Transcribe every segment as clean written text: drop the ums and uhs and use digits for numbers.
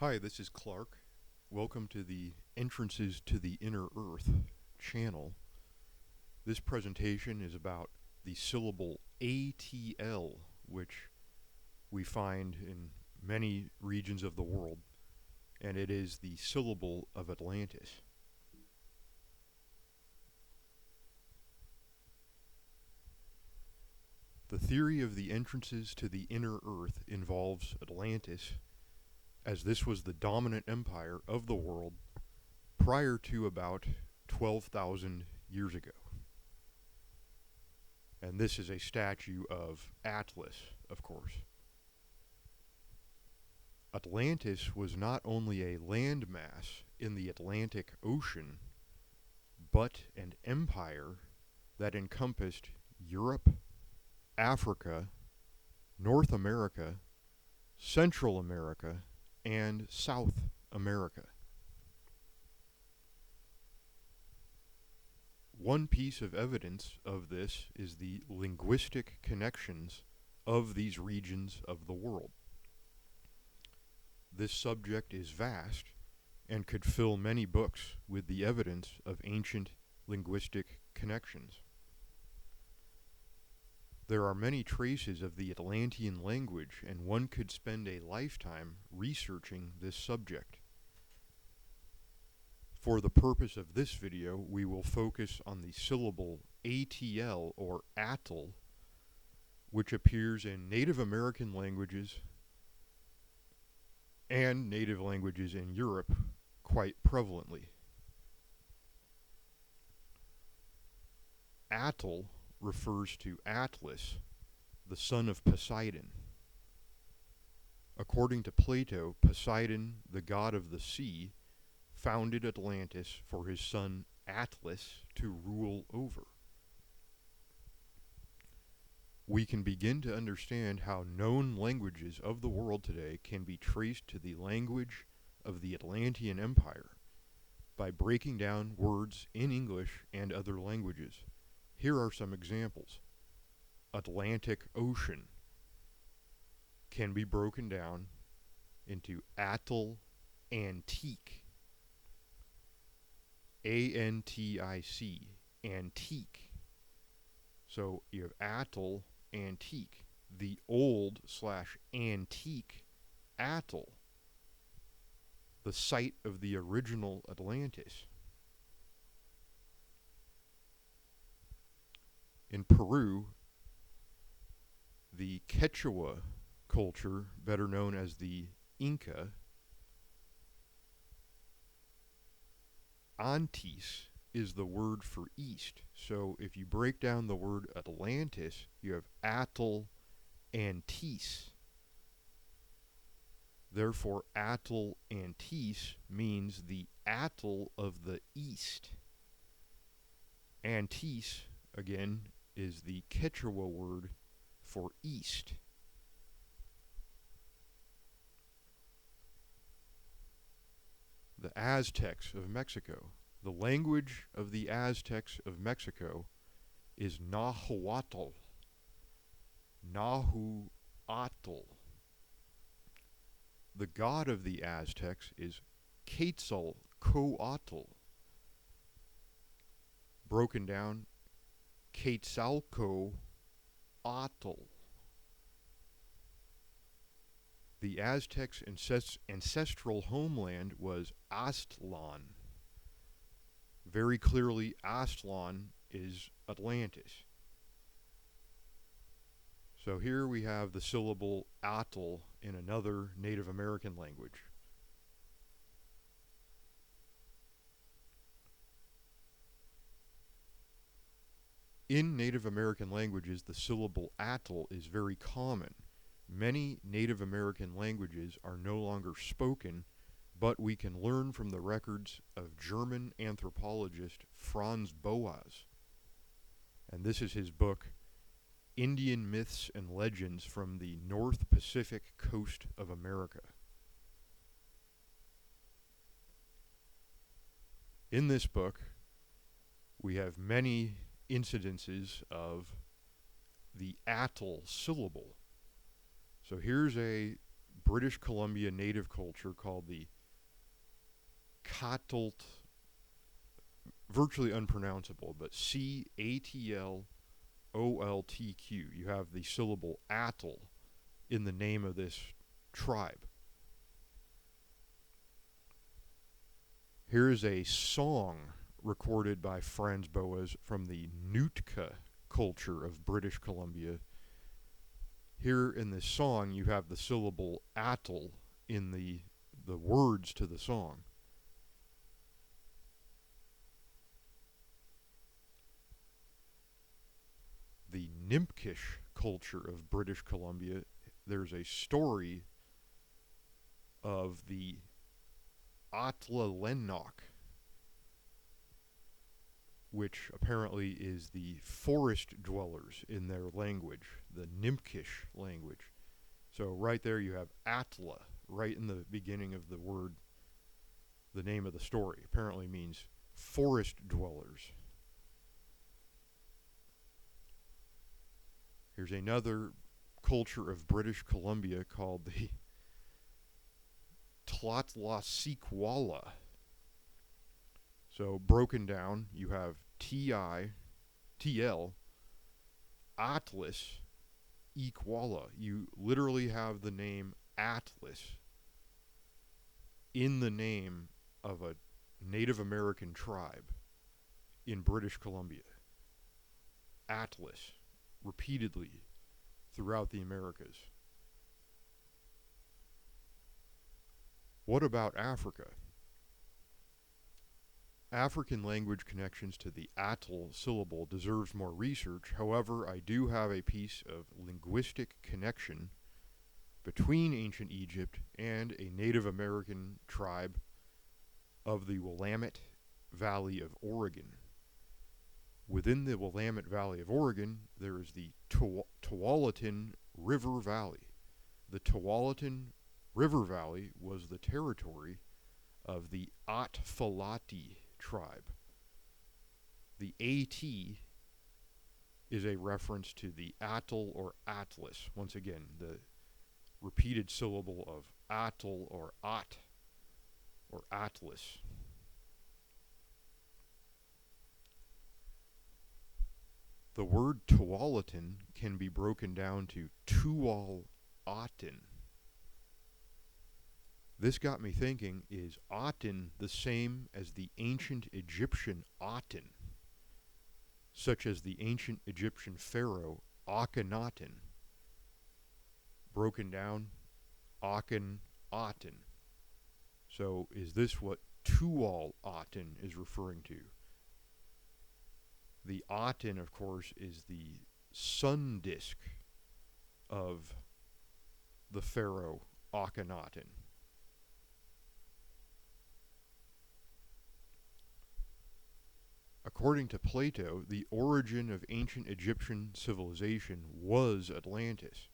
Hi, this is Clark. Welcome to the Entrances to the Inner Earth channel. This presentation is about the syllable ATL, which we find in many regions of the world, and it is the syllable of Atlantis. The theory of the entrances to the inner earth involves Atlantis, as this was the dominant empire of the world prior to about 12,000 years ago. And this is a statue of Atlas, of course. Atlantis was not only a landmass in the Atlantic Ocean, but an empire that encompassed Europe, Africa, North America, Central America, and South America. One piece of evidence of this is the linguistic connections of these regions of the world. This subject is vast and could fill many books with the evidence of ancient linguistic connections. There are many traces of the Atlantean language, and one could spend a lifetime researching this subject. For the purpose of this video, we will focus on the syllable ATL or ATL, which appears in Native American languages and native languages in Europe quite prevalently. ATL refers to Atlas, the son of Poseidon. According to Plato, Poseidon, the god of the sea, founded Atlantis for his son Atlas to rule over. We can begin to understand how known languages of the world today can be traced to the language of the Atlantean Empire by breaking down words in English and other languages. Here are some examples. Atlantic Ocean can be broken down into Atl Antique. A-N-T-I-C, antique. So you have Atl Antique, the old / antique Atl, the site of the original Atlantis. In Peru, the Quechua culture, better known as the Inca, Antis is the word for east. So if you break down the word Atlantis, you have Atl Antis. Therefore, Atl Antis means the Atl of the east. Antis, again, is the Quechua word for east. The Aztecs of Mexico. The language of the Aztecs of Mexico is Nahuatl. Nahuatl. The god of the Aztecs is Quetzalcoatl. Broken down, Quetzalcoatl. The Aztecs' ancestral homeland was Aztlan. Very clearly, Aztlan is Atlantis. So here we have the syllable Atl in another Native American language. In Native American languages, the syllable Atl is very common. Many Native American languages are no longer spoken, but we can learn from the records of German anthropologist Franz Boas. And this is his book, Indian Myths and Legends from the North Pacific Coast of America. In this book, we have many incidences of the Atl syllable. So here's a British Columbia native culture called the Catalt, virtually unpronounceable, but Catl OLTQ. You have the syllable ATL in the name of this tribe. Here is a song recorded by Franz Boas from the Nootka culture of British Columbia. Here in this song, you have the syllable ATL in the words to the song. The Nimkish culture of British Columbia, there's a story of the Atlalenok, which apparently is the forest dwellers in their language, the Nimkish language. So right there you have Atla, right in the beginning of the word. The name of the story apparently means forest dwellers. Here's another culture of British Columbia called the Tlatlasikwala. So broken down, you have TL, Atlas, Equala. You literally have the name Atlas in the name of a Native American tribe in British Columbia. Atlas, repeatedly throughout the Americas. What about Africa? African language connections to the Atl syllable deserves more research. However, I do have a piece of linguistic connection between ancient Egypt and a Native American tribe of the Willamette Valley of Oregon. Within the Willamette Valley of Oregon, there is the Tualatin River Valley. The Tualatin River Valley was the territory of the Atfalati tribe. The AT is a reference to the Atl or Atlas. Once again, the repeated syllable of Atl or At or Atlas. The word Tualatin can be broken down to Tual-Aten. This got me thinking, is Aten the same as the ancient Egyptian Aten, such as the ancient Egyptian pharaoh Akhenaten, broken down Akhenaten? So is this what Tual-Aten is referring to? The Aten, of course, is the sun disk of the pharaoh Akhenaten. According to Plato, the origin of ancient Egyptian civilization was Atlantis.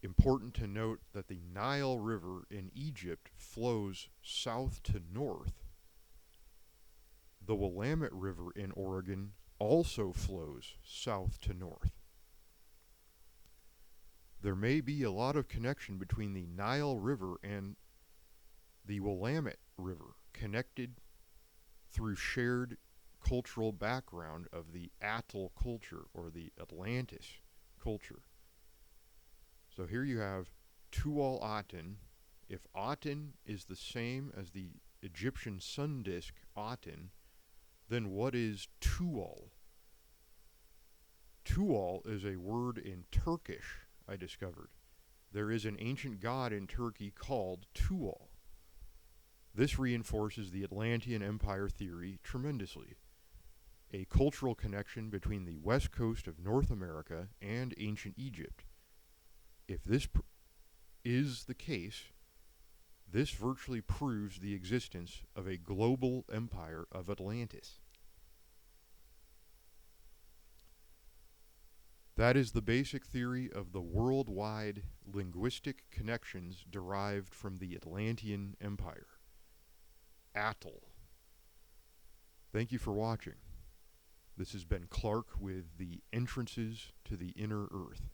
Important to note that the Nile River in Egypt flows south to north. The Willamette River in Oregon also flows south to north. There may be a lot of connection between the Nile River and the Willamette River, connected through shared cultural background of the Atl culture or the Atlantis culture. So here you have Tual-Aten. If Aten is the same as the Egyptian sun disk Aten, then what is Tual? Tual is a word in Turkish, I discovered. There is an ancient god in Turkey called Tual. This reinforces the Atlantean Empire theory tremendously. A cultural connection between the west coast of North America and ancient Egypt. If this is the case, this virtually proves the existence of a global empire of Atlantis. That is the basic theory of the worldwide linguistic connections derived from the Atlantean Empire. Atl. Thank you for watching. This has been Clark with the Entrances to the Inner Earth.